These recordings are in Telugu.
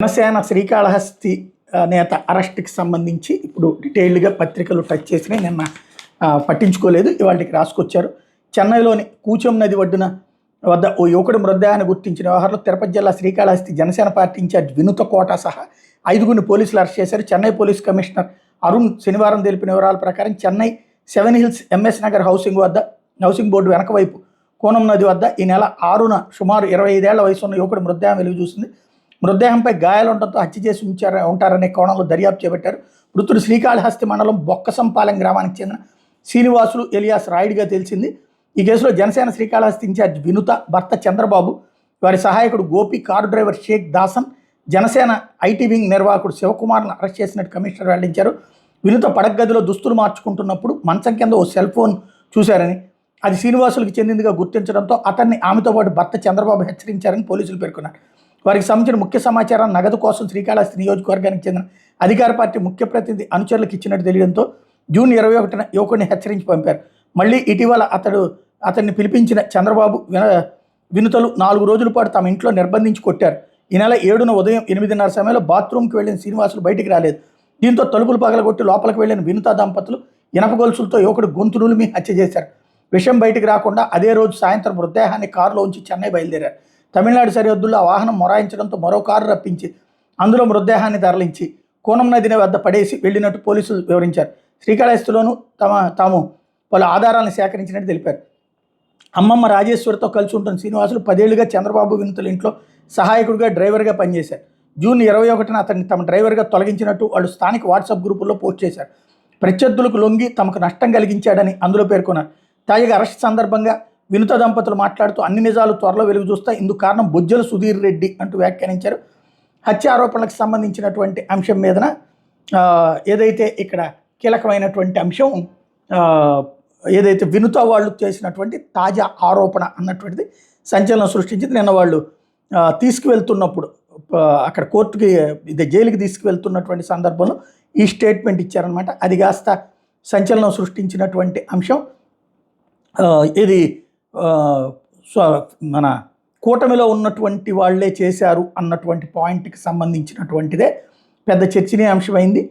జనసేన శ్రీకాళహస్తి నేత అరెస్ట్కి సంబంధించి ఇప్పుడు డీటెయిల్డ్గా పత్రికలు టచ్ చేసినాయి. నిన్న పట్టించుకోలేదు, ఇవాళకి రాసుకొచ్చారు. చెన్నైలోని కూచం నది ఒడ్డున వద్ద ఓ యువకుడు మృతదేహాన్ని గుర్తించిన వ్యవహారంలో తిరుపతి జిల్లా శ్రీకాళహస్తి జనసేన పార్టీ ఇన్ఛార్జ్ వినుత కోట సహా 5గురిని పోలీసులు అరెస్ట్ చేశారు. చెన్నై పోలీస్ కమిషనర్ అరుణ్ శనివారం తెలిపిన వివరాల ప్రకారం Chennai 7 hills MS Nagar housing board వెనక వైపు కోనం నది వద్ద ఈ నెల 6న సుమారు 25 ఏళ్ల వయసు ఉన్న యువకుడు మృతదేహం వెలుగు చూసింది. మృతదేహంపై గాయాలుండటంతో హత్య చేసి ఉంటారనే కోణంలో దర్యాప్తు చేపట్టారు. మృతుడు శ్రీకాళహస్తి మండలం బొక్కసంపాలెం గ్రామానికి చెందిన శ్రీనివాసులు ఎలియాస్ రాయుడిగా తెలిసింది. ఈ కేసులో జనసేన శ్రీకాళహస్తి ఇన్ఛార్జ్ వినుత భర్త చంద్రబాబు, వారి సహాయకుడు Gopi, car driver Shaik Dasan, Janasena IT wing నిర్వాహకుడు శివకుమార్ను అరెస్ట్ చేసినట్టు కమిషనర్ వెల్లడించారు. వినుత పడగదిలో దుస్తులు మార్చుకుంటున్నప్పుడు మంచం కింద ఓ సెల్ ఫోన్ చూశారని, అది శ్రీనివాసులకు చెందిందిగా గుర్తించడంతో అతన్ని ఆమెతో పాటు భర్త చంద్రబాబు హెచ్చరించారని పోలీసులు పేర్కొన్నారు. వారికి సంబంధించిన ముఖ్య సమాచారం నగదు కోసం శ్రీకాళహస్తి నియోజకవర్గానికి చెందిన అధికార పార్టీ ముఖ్య ప్రతినిధి అనుచరులకు ఇచ్చినట్టు తెలియడంతో జూన్ 21న యువకుడిని హెచ్చరించి పంపారు. మళ్ళీ ఇటీవల అతన్ని పిలిపించిన చంద్రబాబు వినుతలు 4 రోజుల పాటు తమ ఇంట్లో నిర్బంధించి కొట్టారు. ఈ నెల 7న ఉదయం 8:30 సమయంలో బాత్రూమ్కి వెళ్ళిన శ్రీనివాసులు బయటికి రాలేదు. దీంతో తలుపులు పగలగొట్టి లోపలికి వెళ్ళిన వినుత దంపతులు ఇనప గొలుసులతో యువకుడు గొంతు నులిమి హత్య చేశారు. విషయం బయటికి రాకుండా అదే రోజు సాయంత్రం మృతదేహాన్ని కారులో ఉంచి చెన్నై బయలుదేరారు. తమిళనాడు సరిహద్దుల్లో ఆ వాహనం మొరాయించడంతో మరో కారు రప్పించి అందులో మృతదేహాన్ని తరలించి కోనం నదిని వద్ద పడేసి వెళ్ళినట్టు పోలీసులు వివరించారు. శ్రీకాళహస్తిలోనూ తాము పలు ఆధారాలను సేకరించినట్టు తెలిపారు. అమ్మమ్మ రాజేశ్వరితో కలిసి ఉంటున్న శ్రీనివాసులు 10 ఏళ్లుగా చంద్రబాబు వినుతల ఇంట్లో సహాయకుడిగా డ్రైవర్గా పనిచేశారు. జూన్ 21న అతన్ని తమ డ్రైవర్గా తొలగించినట్టు వాళ్ళు స్థానిక వాట్సాప్ గ్రూపుల్లో పోస్ట్ చేశారు. ప్రత్యర్థులకు లొంగి తమకు నష్టం కలిగించాడని అందులో పేర్కొన్నారు. తాజాగా అరెస్ట్ సందర్భంగా వినుత దంపతులు మాట్లాడుతూ అన్ని నిజాలు త్వరలో వెలుగు చూస్తా, ఇందుకు కారణం బొజ్జల సుధీర్ రెడ్డి అంటూ వ్యాఖ్యానించారు. హత్య ఆరోపణలకు సంబంధించినటువంటి అంశం మీదన ఏదైతే ఇక్కడ కీలకమైనటువంటి అంశం ఏదైతే వినుత వాళ్ళు చేసినటువంటి తాజా ఆరోపణ అన్నటువంటిది సంచలనం సృష్టించింది. నిన్న వాళ్ళు తీసుకువెళ్తున్నప్పుడు అక్కడ కోర్టుకి జైలుకి తీసుకువెళ్తున్నటువంటి సందర్భంలో ఈ స్టేట్మెంట్ ఇచ్చారనమాట. అది కాస్త సంచలనం సృష్టించినటువంటి అంశం. ఇది మన కూటమిలో ఉన్నటువంటి వాళ్ళే చేశారు అన్నటువంటి పాయింట్కి సంబంధించినటువంటిదే పెద్ద చర్చనీయాంశమైంది.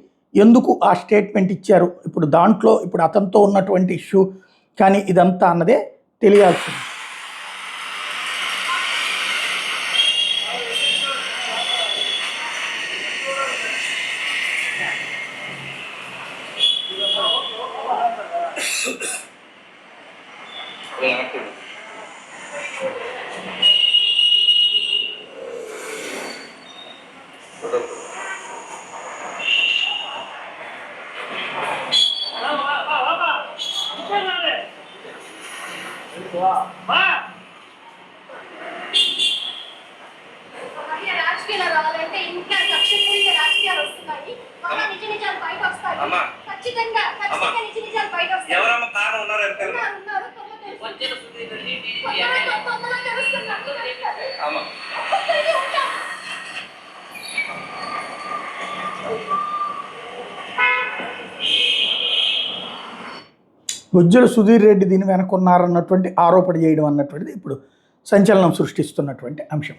ఎందుకు ఆ స్టేట్మెంట్ ఇచ్చారు, ఇప్పుడు అతనితో ఉన్నటువంటి ఇష్యూ కానీ ఇదంతా అన్నదే తెలియాల్సింది. రాజకీయాలు రావాలంటే ఇంకా కక్షపూరిత రాజకీయాలు వస్తున్నాయి. నిజ నిజాలు బయట వస్తాయి. ఖచ్చితంగా నిజ నిజాలు బయట వస్తాయి. బొజ్జల సుధీర్ రెడ్డి దీని వెనకున్నారన్నటువంటి ఆరోపణ చేయడం అన్నటువంటిది ఇప్పుడు సంచలనం సృష్టిస్తున్నటువంటి అంశం.